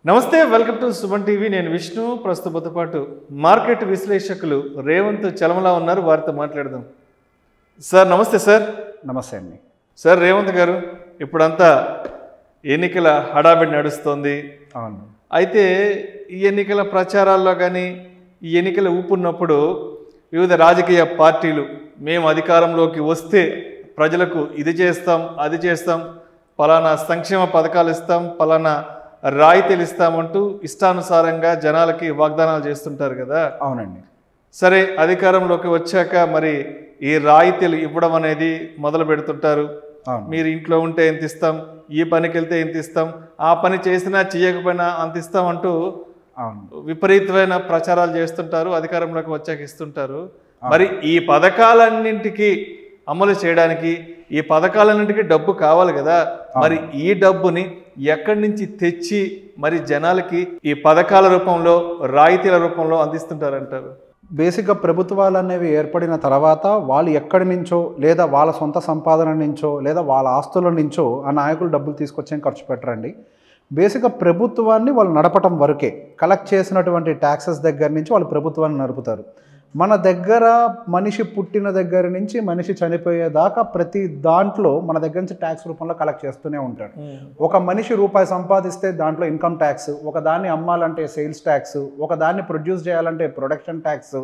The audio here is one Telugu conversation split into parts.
నమస్తే, వెల్కమ్ టు సుమన్ టీవీ. నేను విష్ణు. ప్రస్తుతంతో పాటు మార్కెట్ విశ్లేషకులు రేవంత్ చలమలా ఉన్నారు, వారితో మాట్లాడదాం. సార్ నమస్తే. సార్ నమస్తే అండి. సార్ రేవంత్ గారు, ఇప్పుడంతా ఎన్నికల హడావిడి నడుస్తోంది. అవును. అయితే ఈ ఎన్నికల ప్రచారాల్లో కానీ ఈ ఎన్నికల ఊపున్నప్పుడు వివిధ రాజకీయ పార్టీలు మేము అధికారంలోకి వస్తే ప్రజలకు ఇది చేస్తాం, అది చేస్తాం, పలానా సంక్షేమ పథకాలు ఇస్తాం, పలానా రాయితీలు ఇస్తామంటూ ఇష్టానుసారంగా జనాలకి వాగ్దానాలు చేస్తుంటారు కదా. అవునండి. సరే, అధికారంలోకి వచ్చాక మరి ఈ రాయితీలు ఇవ్వడం అనేది మొదలు పెడుతుంటారు. మీరు ఇంట్లో ఉంటే ఎంత ఇస్తాం, ఈ పనికి వెళ్తే ఎంత ఇస్తాం, ఆ పని చేసినా చేయకపోయినా అంత ఇస్తాం అంటూ విపరీతమైన ప్రచారాలు చేస్తుంటారు. అధికారంలోకి వచ్చాక ఇస్తుంటారు. మరి ఈ పథకాలన్నింటికి అమలు చేయడానికి ఈ పథకాలన్నింటికి డబ్బు కావాలి కదా. మరి ఈ డబ్బుని ఎక్కడి నుంచి తెచ్చి మరి జనాలకి ఈ పథకాల రూపంలో, రాయితీల రూపంలో అందిస్తుంటారంటారు? బేసిక్గా ప్రభుత్వాలు అనేవి ఏర్పడిన తర్వాత వాళ్ళు ఎక్కడి నుంచో, లేదా వాళ్ళ సొంత సంపాదన నుంచో, లేదా వాళ్ళ ఆస్తుల నుంచో ఆ నాయకులు డబ్బులు తీసుకొచ్చేం ఖర్చు పెట్టరండి. బేసిక్గా ప్రభుత్వాన్ని వాళ్ళు నడపటం వరకే. కలెక్ట్ చేసినటువంటి ట్యాక్సెస్ దగ్గర నుంచి వాళ్ళు ప్రభుత్వాన్ని నడుపుతారు. మన దగ్గర మనిషి పుట్టిన దగ్గర నుంచి మనిషి చనిపోయేదాకా ప్రతి దాంట్లో మన దగ్గర నుంచి ట్యాక్స్ రూపంలో కలెక్ట్ చేస్తూనే ఉంటాడు. ఒక మనిషి రూపాయి సంపాదిస్తే దాంట్లో ఇన్కమ్ ట్యాక్స్, ఒక దాన్ని అమ్మాలంటే సేల్స్ ట్యాక్స్, ఒక దాన్ని ప్రొడ్యూస్ చేయాలంటే ప్రొడక్షన్ ట్యాక్స్,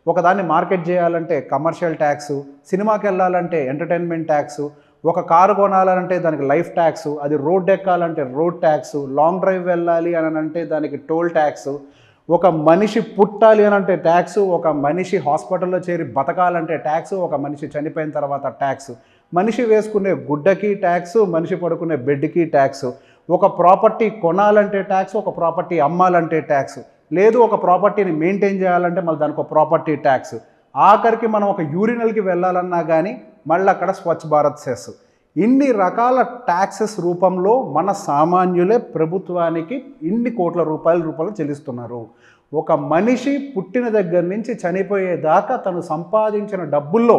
ఒక దాన్ని మార్కెట్ చేయాలంటే కమర్షియల్ ట్యాక్స్, సినిమాకి వెళ్ళాలంటే ఎంటర్టైన్మెంట్ ట్యాక్స్, ఒక కారు కొనాలంటే దానికి లైఫ్ ట్యాక్స్, అది రోడ్ ఎక్కాలంటే రోడ్ ట్యాక్స్, లాంగ్ డ్రైవ్ వెళ్ళాలి అని అంటే దానికి టోల్ ట్యాక్స్, ఒక మనిషి పుట్టాలి అని అంటే ట్యాక్స్, ఒక మనిషి హాస్పిటల్లో చేరి బతకాలంటే ట్యాక్స్, ఒక మనిషి చనిపోయిన తర్వాత ట్యాక్స్, మనిషి వేసుకునే గుడ్డకి ట్యాక్స్, మనిషి పడుకునే బెడ్కి ట్యాక్స్, ఒక ప్రాపర్టీ కొనాలంటే ట్యాక్స్, ఒక ప్రాపర్టీ అమ్మాలంటే ట్యాక్స్, లేదు ఒక ప్రాపర్టీని మెయింటైన్ చేయాలంటే మళ్ళీ దానికి ఒక ప్రాపర్టీ ట్యాక్స్, ఆఖరికి మనం ఒక యూరినల్కి వెళ్ళాలన్నా కానీ మళ్ళీ అక్కడ స్వచ్ఛ భారత్ సెస్. ఇన్ని రకాల ట్యాక్సెస్ రూపంలో మన సామాన్యులే ప్రభుత్వానికి ఇన్ని కోట్ల రూపాయలు చెల్లిస్తున్నారు. ఒక మనిషి పుట్టిన దగ్గర నుంచి చనిపోయేదాకా తను సంపాదించిన డబ్బుల్లో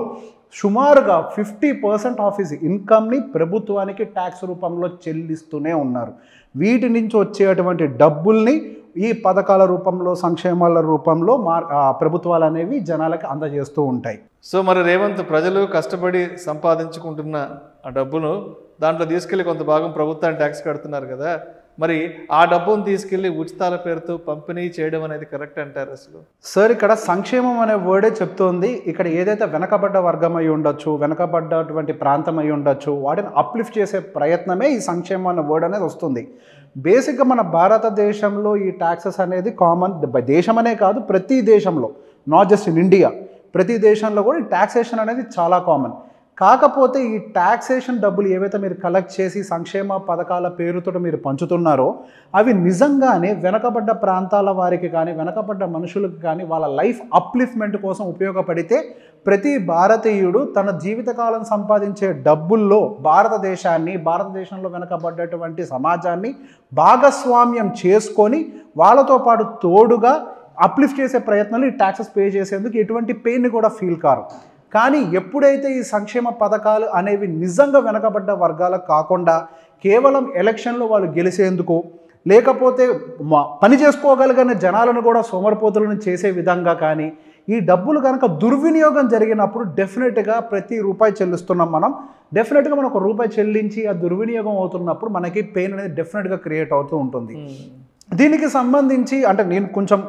సుమారుగా 50% ఆఫ్ హిస్ ఇన్కమ్ని ప్రభుత్వానికి ట్యాక్స్ రూపంలో చెల్లిస్తూనే ఉన్నారు. వీటి నుంచి వచ్చేటువంటి డబ్బుల్ని ఈ పథకాల రూపంలో, సంక్షేమాల రూపంలో ప్రభుత్వాలు అనేవి జనాలకు అందజేస్తూ ఉంటాయి. సో మరి రేవంత్, ప్రజలు కష్టపడి సంపాదించుకుంటున్న ఆ డబ్బును దాంట్లో తీసుకెళ్ళి కొంత భాగం ప్రభుత్వాన్ని ట్యాక్స్ కడుతున్నారు కదా. మరి ఆ డబ్బును తీసుకెళ్ళి ఉచితాల పేరుతో పంపిణీ చేయడం అనేది కరెక్ట్ అంటారు అసలు? సార్, ఇక్కడ సంక్షేమం అనే వర్డే చెప్తోంది. ఇక్కడ ఏదైతే వెనకబడ్డ వర్గం అయి ఉండొచ్చు, వెనకబడ్డటువంటి ప్రాంతం అయి ఉండొచ్చు, వాటిని అప్లిఫ్ట్ చేసే ప్రయత్నమే ఈ సంక్షేమం అనే వర్డ్ అనేది వస్తుంది. బేసిక్గా మన భారతదేశంలో ఈ ట్యాక్సెస్ అనేది కామన్. దేశం అనే కాదు, ప్రతి దేశంలో, నాట్ జస్ట్ ఇన్ ఇండియా, ప్రతి దేశంలో కూడా ఈ ట్యాక్సేషన్ అనేది చాలా కామన్. కాకపోతే ఈ ట్యాక్సేషన్ డబ్బులు ఏవైతే మీరు కలెక్ట్ చేసి సంక్షేమ పథకాల పేరుతో మీరు పంచుతున్నారో అవి నిజంగానే వెనకబడ్డ ప్రాంతాల వారికి కానీ, వెనకబడ్డ మనుషులకు కానీ వాళ్ళ లైఫ్ అప్లిఫ్ట్మెంట్ కోసం ఉపయోగపడితే ప్రతి భారతీయుడు తన జీవితకాలం సంపాదించే డబ్బుల్లో భారతదేశంలో వెనకబడ్డటువంటి సమాజాన్ని భాగస్వామ్యం చేసుకొని వాళ్ళతో పాటు తోడుగా అప్లిఫ్ట్ చేసే ప్రయత్నాలు ఈ ట్యాక్సెస్ పే చేసేందుకు ఎటువంటి పెయిన్ కూడా ఫీల్ కారు. కానీ ఎప్పుడైతే ఈ సంక్షేమ పథకాలు అనేవి నిజంగా వెనకబడ్డ వర్గాలకు కాకుండా కేవలం ఎలక్షన్లో వాళ్ళు గెలిచేందుకు, లేకపోతే పని చేసుకోగలిగిన జనాలను కూడా సోమరిపోతులను చేసే విధంగా కానీ ఈ డబ్బులు కనుక దుర్వినియోగం జరిగినప్పుడు డెఫినెట్గా ప్రతి రూపాయి చెల్లిస్తున్నాం మనం, డెఫినెట్గా మనం 1 రూపాయి చెల్లించి ఆ దుర్వినియోగం అవుతున్నప్పుడు మనకి పెయిన్ అనేది డెఫినెట్గా క్రియేట్ అవుతూ ఉంటుంది. దీనికి సంబంధించి అంటే నేను కొంచెం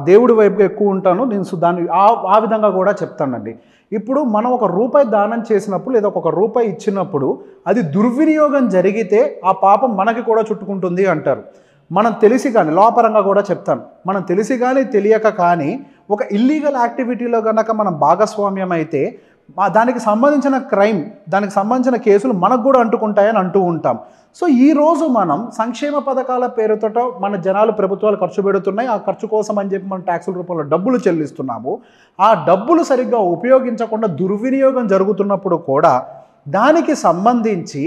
దేవుడి వైపు ఎక్కువ ఉంటాను, నేను దాన్ని ఆ విధంగా కూడా చెప్తానండి. ఇప్పుడు మనం 1 రూపాయి దానం చేసినప్పుడు లేదా 1 రూపాయి ఇచ్చినప్పుడు అది దుర్వినియోగం జరిగితే ఆ పాపం మనకి కూడా చుట్టుకుంటుంది అంటారు. మనం తెలిసి కానీ, లోపరంగా కూడా చెప్తాను, మనం తెలిసి కానీ తెలియక కానీ ఒక ఇల్లీగల్ యాక్టివిటీలో కనుక మనం భాగస్వామ్యం అయితే దానికి సంబంధించిన క్రైమ్, దానికి సంబంధించిన కేసులు మనకు కూడా అంటుకుంటాయని అంటూ ఉంటాం. సో ఈరోజు మనం సంక్షేమ పథకాల పేరుతో మన జనాలు ప్రభుత్వాలు ఖర్చు పెడుతున్నాయి. ఆ ఖర్చు కోసం అని చెప్పి మనం ట్యాక్సుల రూపంలో డబ్బులు చెల్లిస్తున్నాము. ఆ డబ్బులు సరిగ్గా ఉపయోగించకుండా దుర్వినియోగం జరుగుతున్నప్పుడు కూడా దానికి సంబంధించి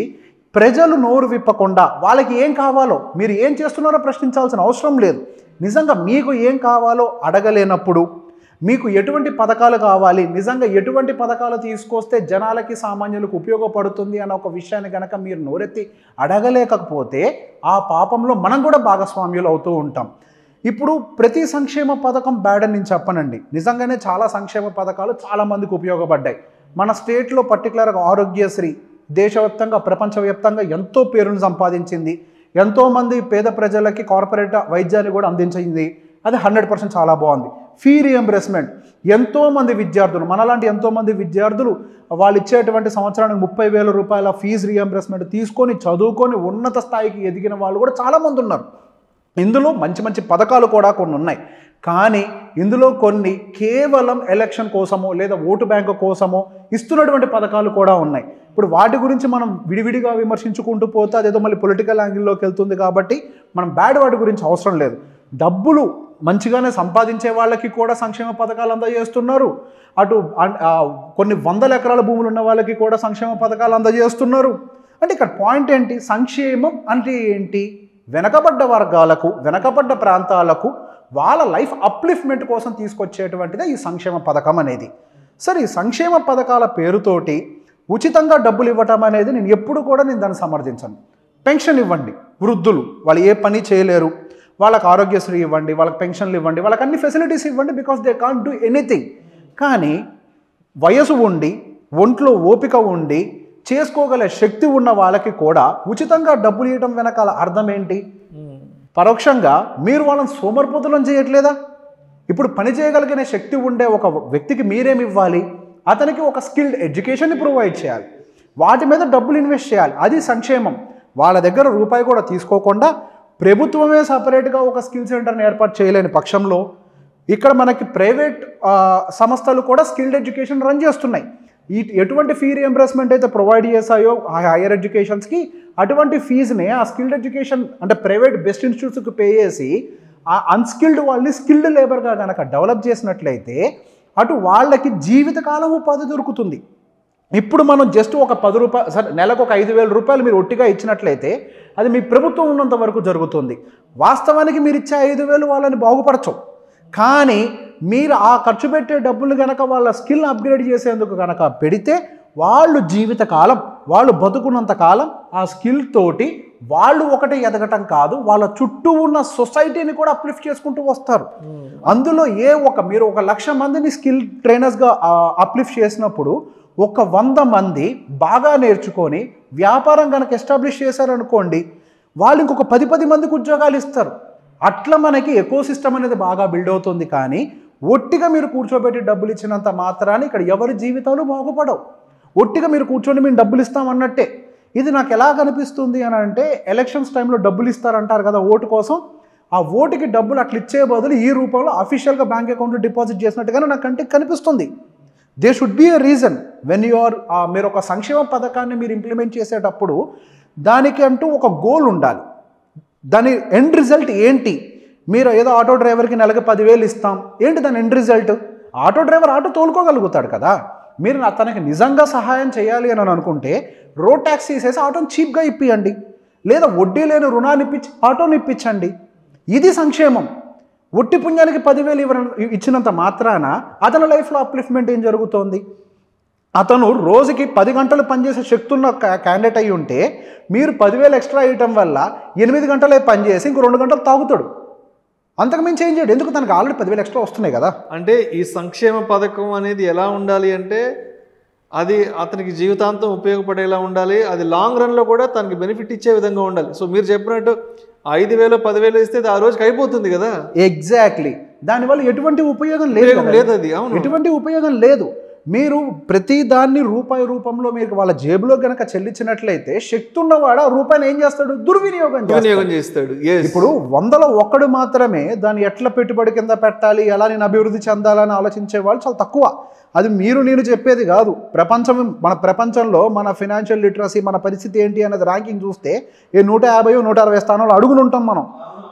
ప్రజలు నోరు విప్పకుండా వాళ్ళకి ఏం కావాలో, మీరు ఏం చేస్తున్నారో ప్రశ్నించాల్సిన అవసరం లేదు. నిజంగా మీకు ఏం కావాలో అడగలేనప్పుడు, మీకు ఎటువంటి పథకాలు కావాలి, నిజంగా ఎటువంటి పథకాలు తీసుకొస్తే జనాలకి సామాన్యులకు ఉపయోగపడుతుంది అన్న ఒక విషయాన్ని కనుక మీరు నోరెత్తి అడగలేకపోతే ఆ పాపంలో మనం కూడా భాగస్వామ్యులు అవుతూ ఉంటాం. ఇప్పుడు ప్రతి సంక్షేమ పథకం బ్యాడ్ అని నేను చెప్పనండి. నిజంగానే చాలా సంక్షేమ పథకాలు చాలామందికి ఉపయోగపడ్డాయి. మన స్టేట్లో పర్టికులర్గా ఆరోగ్యశ్రీ దేశవ్యాప్తంగా ప్రపంచవ్యాప్తంగా ఎంతో పేరును సంపాదించింది. ఎంతోమంది పేద ప్రజలకి కార్పొరేట్ వైద్యాన్ని కూడా అందించింది. అది 100% చాలా బాగుంది. ఫీ రియంబర్స్మెంట్ ఎంతోమంది విద్యార్థులు, మనలాంటి ఎంతోమంది విద్యార్థులు వాళ్ళు ఇచ్చేటువంటి సంవత్సరానికి 30,000 రూపాయల ఫీజు రియంబర్స్మెంట్ తీసుకొని చదువుకొని ఉన్నత స్థాయికి ఎదిగిన వాళ్ళు కూడా చాలామంది ఉన్నారు. ఇందులో మంచి మంచి పథకాలు కూడా కొన్ని ఉన్నాయి. కానీ ఇందులో కొన్ని కేవలం ఎలక్షన్ కోసమో లేదా ఓటు బ్యాంకు కోసమో ఇస్తున్నటువంటి పథకాలు కూడా ఉన్నాయి. ఇప్పుడు వాటి గురించి మనం విడివిడిగా విమర్శించుకుంటూ పోతే అదేదో మళ్ళీ పొలిటికల్ యాంగిల్లోకి వెళ్తుంది. కాబట్టి మనం బ్యాడ్ వాటి గురించి అవసరం లేదు. డబ్బులు మంచిగానే సంపాదించే వాళ్ళకి కూడా సంక్షేమ పథకాలు అందజేస్తున్నారు. అటు కొన్ని 100 ఎకరాల భూములు ఉన్న వాళ్ళకి కూడా సంక్షేమ పథకాలు అందజేస్తున్నారు. అంటే ఇక్కడ పాయింట్ ఏంటి? సంక్షేమం అంటే ఏంటి? వెనకబడ్డ వర్గాలకు, వెనకబడ్డ ప్రాంతాలకు వాళ్ళ లైఫ్ అప్లిఫ్ట్మెంట్ కోసం తీసుకొచ్చేటువంటిదే ఈ సంక్షేమ పథకం అనేది. సరే, ఈ సంక్షేమ పథకాల పేరుతోటి ఉచితంగా డబ్బులు ఇవ్వటం అనేది నేను ఎప్పుడు కూడా దాన్ని సమర్థించను. పెన్షన్ ఇవ్వండి, వృద్ధులు వాళ్ళు ఏ పని చేయలేరు, వాళ్ళకి ఆరోగ్యశ్రీ ఇవ్వండి, వాళ్ళకి పెన్షన్లు ఇవ్వండి, వాళ్ళకి అన్ని ఫెసిలిటీస్ ఇవ్వండి, because they can't do anything. కానీ వయసు ఉండి ఒంట్లో ఓపిక ఉండి చేసుకోగల శక్తి ఉన్న వాళ్ళకి కూడా ఉచితంగా డబ్బులు ఇవ్వడం వెనకాల అర్థం ఏంటి? పరోక్షంగా మీరు వాళ్ళని సోమరిపోతులను చేయట్లేదా? ఇప్పుడు పని చేయగలిగిన శక్తి ఉండే ఒక వ్యక్తికి మీరేమి ఇవ్వాలి? అతనికి ఒక స్కిల్డ్ ఎడ్యుకేషన్ని ప్రొవైడ్ చేయాలి, వాటి మీద డబ్బులు ఇన్వెస్ట్ చేయాలి. అది సంక్షేమం. వాళ్ళ దగ్గర రూపాయి కూడా తీసుకోకుండా ప్రభుత్వమే సపరేట్గా ఒక స్కిల్ సెంటర్ని ఏర్పాటు చేయలేని పక్షంలో ఇక్కడ మనకి ప్రైవేట్ సంస్థలు కూడా స్కిల్డ్ ఎడ్యుకేషన్ రన్ చేస్తున్నాయి. ఎటువంటి ఫీ రియంబర్స్మెంట్ అయితే ప్రొవైడ్ చేశాయో హైయర్ ఎడ్యుకేషన్స్కి, అటువంటి ఫీజుని ఆ స్కిల్డ్ ఎడ్యుకేషన్ అంటే ప్రైవేట్ బెస్ట్ ఇన్స్టిట్యూట్స్కి పే చేసి ఆ అన్స్కిల్డ్ వాళ్ళని స్కిల్డ్ లేబర్గా కనుక డెవలప్ చేసినట్లయితే అటు వాళ్ళకి జీవితకాలం ఉపాధి దొరుకుతుంది. ఇప్పుడు మనం జస్ట్ ఒక 10 రూపాయలు, సరే నెలకు ఒక 5,000 రూపాయలు మీరు ఒట్టిగా ఇచ్చినట్లయితే అది మీ ప్రభుత్వం ఉన్నంత వరకు జరుగుతుంది. వాస్తవానికి మీరు ఇచ్చే 5,000 వాళ్ళని బాగుపరచవు. కానీ మీరు ఆ ఖర్చు పెట్టే డబ్బులు కనుక వాళ్ళ స్కిల్ అప్గ్రేడ్ చేసేందుకు కనుక పెడితే వాళ్ళు జీవితకాలం, వాళ్ళు బతుకున్నంత కాలం ఆ స్కిల్ తోటి వాళ్ళు ఒకటి ఎదగటం కాదు, వాళ్ళ చుట్టూ ఉన్న సొసైటీని కూడా అప్లిఫ్ట్ చేసుకుంటూ వస్తారు. అందులో మీరు 1,00,000 మందిని స్కిల్ ట్రైనర్స్గా అప్లిఫ్ట్ చేసినప్పుడు ఒక 100 మంది బాగా నేర్చుకొని వ్యాపారం కనుక ఎస్టాబ్లిష్ చేశారనుకోండి, వాళ్ళు ఇంకొక 10 మందికి ఉద్యోగాలు ఇస్తారు. అట్లా మనకి ఎకోసిస్టమ్ అనేది బాగా బిల్డ్ అవుతుంది. కానీ ఒట్టిగా మీరు కూర్చోబెట్టి డబ్బులు ఇచ్చినంత మాత్రాన్ని ఇక్కడ ఎవరి జీవితాలు బాగుపడవు. ఒట్టిగా మీరు కూర్చొని మేము డబ్బులు ఇస్తామన్నట్టే. ఇది నాకు ఎలా కనిపిస్తుంది అని అంటే, ఎలక్షన్స్ టైంలో డబ్బులు ఇస్తారంటారు కదా ఓటు కోసం, ఆ ఓటుకి డబ్బులు అట్లా ఇచ్చే బదులు ఈ రూపంలో అఫీషియల్గా బ్యాంక్ అకౌంట్లో డిపాజిట్ చేసినట్టుగానే నాకు కంటికి కనిపిస్తుంది. They should be a reason when మీరు ఒక సంక్షేమ పథకాన్ని మీరు ఇంప్లిమెంట్ చేసేటప్పుడు దానికి అంటూ ఒక గోల్ ఉండాలి. దాని ఎండ్ రిజల్ట్ ఏంటి? మీరు ఏదో ఆటో డ్రైవర్కి నెలకి 10,000 ఇస్తాం, ఏంటి దాని end result? Auto driver auto తోలుకోగలుగుతాడు కదా. మీరు అతనికి నిజంగా సహాయం చేయాలి అని అనుకుంటే రోడ్ ట్యాక్స్ తీసేసి ఆటోని చీప్గా ఇప్పియండి, లేదా వడ్డీ లేని రుణాన్ని ఇప్పించి ఆటోని ఇప్పించండి. ఇది సంక్షేమం. ఒట్టి పుణ్యానికి 10,000 ఇచ్చినంత మాత్రాన అతని లైఫ్లో అప్లిఫ్ట్మెంట్ ఏం జరుగుతోంది? అతను రోజుకి 10 గంటలు పనిచేసే శక్తి ఉన్న క్యాండిడేట్ అయ్యి ఉంటే మీరు 10,000 ఎక్స్ట్రా ఇవ్వటం వల్ల 8 గంటలే పనిచేసి ఇంకో 2 గంటలు తాగుతాడు. అంతకుమించి ఏం చేయడు. ఎందుకు? తనకు ఆల్రెడీ 10,000 ఎక్స్ట్రా వస్తున్నాయి కదా. అంటే ఈ సంక్షేమ పథకం అనేది ఎలా ఉండాలి అంటే అది అతనికి జీవితాంతం ఉపయోగపడేలా ఉండాలి. అది లాంగ్ రన్లో కూడా తనకి బెనిఫిట్ ఇచ్చే విధంగా ఉండాలి. సో మీరు చెప్పినట్టు 5,000 10,000 ఇస్తే ఆ రోజుకి అయిపోతుంది కదా. ఎగ్జాక్ట్లీ. దానివల్ల ఎటువంటి ఉపయోగం లేదు. అది ఎటువంటి ఉపయోగం లేదు. మీరు ప్రతి దాన్ని రూపాయి రూపంలో మీకు వాళ్ళ జేబులో కనుక చెల్లించినట్లయితే శక్తి ఉన్నవాడు ఆ రూపాయిని ఏం చేస్తాడు? దుర్వినియోగం చేస్తాడు. ఇప్పుడు 100లో 1 మాత్రమే దాన్ని ఎట్లా పెట్టుబడి కింద పెట్టాలి, ఎలా నేను అభివృద్ధి చెందాలని ఆలోచించే వాళ్ళు చాలా తక్కువ. అది నేను చెప్పేది కాదు. మన ప్రపంచంలో మన ఫైనాన్షియల్ లిటరసీ మన పరిస్థితి ఏంటి అనేది ర్యాంకింగ్ చూస్తే 150 160 స్థానాలు అడుగునుంటాం మనం.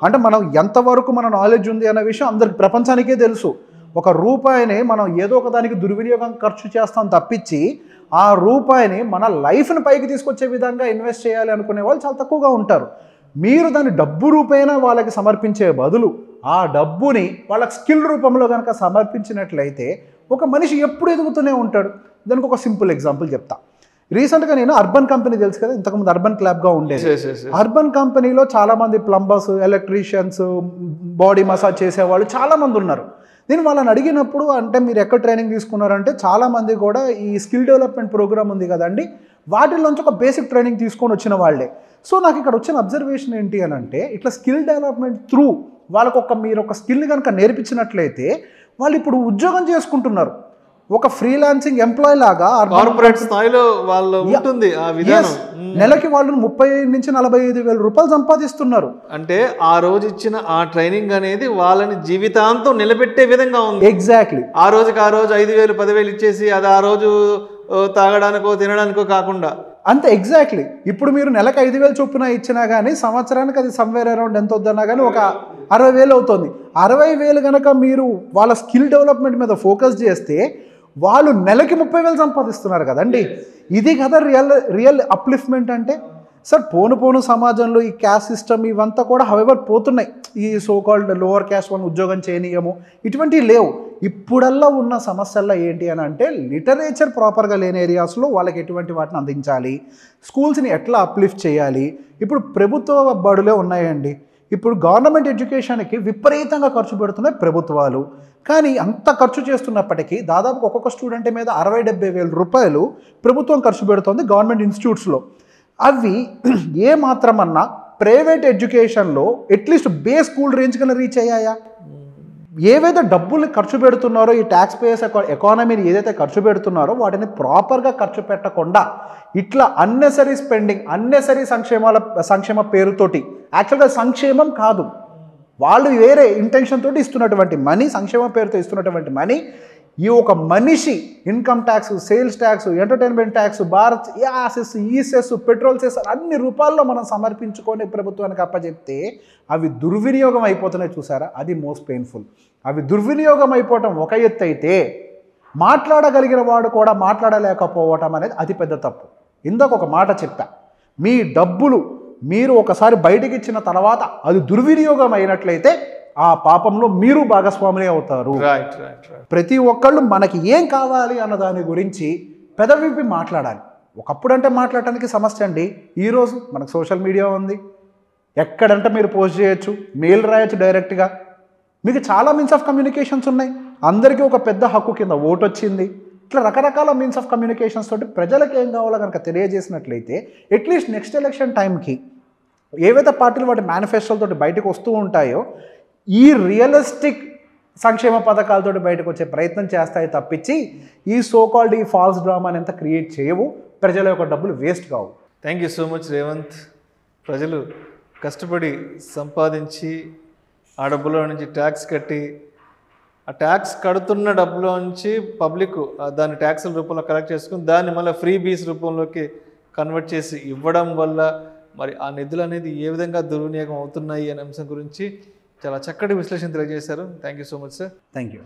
అంటే మనం ఎంతవరకు మన నాలెడ్జ్ ఉంది అనే విషయం అందరికి ప్రపంచానికే తెలుసు. ఒక రూపాయిని మనం ఏదో ఒక దానికి దుర్వినియోగం ఖర్చు చేస్తాం తప్పించి ఆ రూపాయిని మన లైఫ్ని పైకి తీసుకొచ్చే విధంగా ఇన్వెస్ట్ చేయాలి అనుకునే వాళ్ళు చాలా తక్కువగా ఉంటారు. మీరు దాన్ని డబ్బు రూపేణ వాళ్ళకి సమర్పించే బదులు ఆ డబ్బుని వాళ్ళకి స్కిల్ రూపంలో కనుక సమర్పించినట్లయితే ఒక మనిషి ఎప్పుడు ఎదుగుతూనే ఉంటాడు. దానికి ఒక సింపుల్ ఎగ్జాంపుల్ చెప్తా. రీసెంట్గా నేను అర్బన్ కంపెనీ తెలుసు కదా, ఇంతకుముందు అర్బన్ క్లబ్గా ఉండేది. అర్బన్ కంపెనీలో చాలామంది ప్లంబర్స్, ఎలక్ట్రీషియన్స్, బాడీ మసాజ్ చేసేవాళ్ళు చాలామంది ఉన్నారు. నేను వాళ్ళని అడిగినప్పుడు, అంటే మీరు ఎక్కడ ట్రైనింగ్ తీసుకున్నారంటే చాలామంది కూడా ఈ స్కిల్ డెవలప్మెంట్ ప్రోగ్రామ్ ఉంది కదండి, వాటిల్లోంచి ఒక బేసిక్ ట్రైనింగ్ తీసుకొని వచ్చిన వాళ్ళే. సో నాకు ఇక్కడ వచ్చిన అబ్జర్వేషన్ ఏంటి అని అంటే, ఇట్లా స్కిల్ డెవలప్మెంట్ త్రూ వాళ్ళకు మీరు ఒక స్కిల్ని కనుక నేర్పించినట్లయితే వాళ్ళు ఇప్పుడు ఉద్యోగం చేసుకుంటున్నారు. ఒక ఫ్రీలాన్సింగ్ ఎంప్లాయ్ లాగా కార్పొరేట్ స్థాయిలో వాళ్ళు ఉంటుంది ఆ విధానం. నెలకి వాళ్ళు 30 నుంచి 45 వేల రూపాయలు సంపాదిస్తున్నారు. అంటే ఆ రోజు ఇచ్చిన ఆ ట్రైనింగ్ అనేది వాళ్ళని జీవితాంతం నిలబెట్టే విధంగా ఉంది. ఎగ్జాక్ట్లీ. ఆ రోజుకి ఆ రోజు 5,000 10,000 ఇచ్చేసి అది ఆ రోజు తాగడానికో తినడానికో కాకుండా అంతే. ఎగ్జాక్ట్లీ. ఇప్పుడు మీరు నెలకు 5,000 చొప్పున ఇచ్చినా కానీ సంవత్సరానికి అది సమ్వేర్ అరౌండ్ ఎంత వద్దన్నా కానీ ఒక 60,000 అవుతుంది. 60,000 కనుక మీరు వాళ్ళ స్కిల్ డెవలప్మెంట్ మీద ఫోకస్ చేస్తే వాళ్ళు నెలకి 30,000 సంపాదిస్తున్నారు కదండి. ఇది కదా రియల్ అప్లిఫ్ట్మెంట్ అంటే. సార్ పోను సమాజంలో ఈ క్యాస్ట్ సిస్టమ్ ఇవంతా కూడా హవెవర్ పోతున్నాయి. ఈ సోకాల్డ్ లోవర్ క్యాస్ట్ వాళ్ళని ఉద్యోగం చేయనీయము, ఇటువంటివి లేవు. ఇప్పుడల్లా ఉన్న సమస్యల్లో ఏంటి అని అంటే, లిటరేచర్ ప్రాపర్గా లేని ఏరియాస్లో వాళ్ళకి ఎటువంటి వాటిని అందించాలి, స్కూల్స్ని ఎట్లా అప్లిఫ్ట్ చేయాలి. ఇప్పుడు ప్రభుత్వ బడులే ఉన్నాయండి. ఇప్పుడు గవర్నమెంట్ ఎడ్యుకేషన్కి విపరీతంగా ఖర్చు పెడుతున్నాయి ప్రభుత్వాలు. కానీ అంత ఖర్చు చేస్తున్నప్పటికీ దాదాపు ఒక్కొక్క స్టూడెంట్ మీద 60-70 వేల రూపాయలు ప్రభుత్వం ఖర్చు పెడుతుంది గవర్నమెంట్ ఇన్స్టిట్యూట్స్లో. అవి ఏ మాత్రమన్నా ప్రైవేట్ ఎడ్యుకేషన్లో అట్లీస్ట్ బేస్ స్కూల్ రేంజ్ కన్నా రీచ్ అయ్యాయా? ఏవైతే డబ్బుల్ని ఖర్చు పెడుతున్నారో, ఈ ట్యాక్స్ పేయర్స్ ఎకానమీని ఏదైతే ఖర్చు పెడుతున్నారో వాటిని ప్రాపర్గా ఖర్చు పెట్టకుండా ఇట్లా అన్నెసరీ స్పెండింగ్, అన్నెసరీ సంక్షేమ పేరుతోటి, యాక్చువల్గా సంక్షేమం కాదు, వాళ్ళు వేరే ఇంటెన్షన్ తోటి ఇస్తున్నటువంటి మనీ, సంక్షేమ పేరుతో ఇస్తున్నటువంటి మనీ, ఈ ఒక మనిషి income tax, sales tax, entertainment tax, Bharat యాసెస్, ఈసెస్, పెట్రోల్ సెస్ అన్ని రూపాల్లో మనం సమర్పించుకొని ప్రభుత్వానికి అప్పచెప్తే అవి దుర్వినియోగం అయిపోతున్నాయి. చూసారా, అది మోస్ట్ పెయిన్ఫుల్. అవి దుర్వినియోగం అయిపోవటం ఒక ఎత్తు అయితే, మాట్లాడగలిగిన వాడు కూడా మాట్లాడలేకపోవటం అనేది అతిపెద్ద తప్పు. ఇందాక ఒక మాట చెప్పా, మీ డబ్బులు మీరు ఒకసారి బయటికి ఇచ్చిన తర్వాత అది దుర్వినియోగం అయినట్లయితే ఆ పాపంలో మీరు భాగస్వాములే అవుతారు. ప్రతి ఒక్కళ్ళు మనకి ఏం కావాలి అన్న దాని గురించి పెదవిప్పి మాట్లాడాలి. ఒకప్పుడు అంటే మాట్లాడటానికి సమస్య అండి. ఈరోజు మనకు సోషల్ మీడియా ఉంది, ఎక్కడంటే మీరు పోస్ట్ చేయొచ్చు, మెయిల్ రాయొచ్చు డైరెక్ట్గా, మీకు చాలా మీన్స్ ఆఫ్ కమ్యూనికేషన్స్ ఉన్నాయి. అందరికీ ఒక పెద్ద హక్కు కింద ఓటు వచ్చింది. ఇట్లా రకరకాల మీన్స్ ఆఫ్ కమ్యూనికేషన్స్ తోటి ప్రజలకు ఏం కావాలో కనుక తెలియజేసినట్లయితే అట్లీస్ట్ నెక్స్ట్ ఎలక్షన్ టైంకి ఏవైతే పార్టీలు వాటి మేనిఫెస్టోలతోటి బయటకు వస్తూ ఉంటాయో ఈ రియలిస్టిక్ సంక్షేమ పథకాలతోటి బయటకు వచ్చే ప్రయత్నం చేస్తాయి తప్పించి ఈ సోకాల్డ్ ఈ ఫాల్స్ డ్రామాని ఎంత క్రియేట్ చేయవు. ప్రజల యొక్క డబ్బులు వేస్ట్ కావు. Thank you so much Revanth. ప్రజలు కష్టపడి సంపాదించి ఆ డబ్బులో నుంచి ట్యాక్స్ కట్టి, ఆ ట్యాక్స్ కడుతున్న డబ్బులో నుంచి పబ్లిక్ దాన్ని ట్యాక్సుల రూపంలో కలెక్ట్ చేసుకుని దాన్ని మళ్ళీ ఫ్రీ బీస్ రూపంలోకి కన్వర్ట్ చేసి ఇవ్వడం వల్ల మరి ఆ నిధులు అనేది ఏ విధంగా దుర్వినియోగం అవుతున్నాయి అనే అంశం గురించి చాలా చక్కటి విశ్లేషణ తెలియజేశారు. Thank you so much sir. Thank you.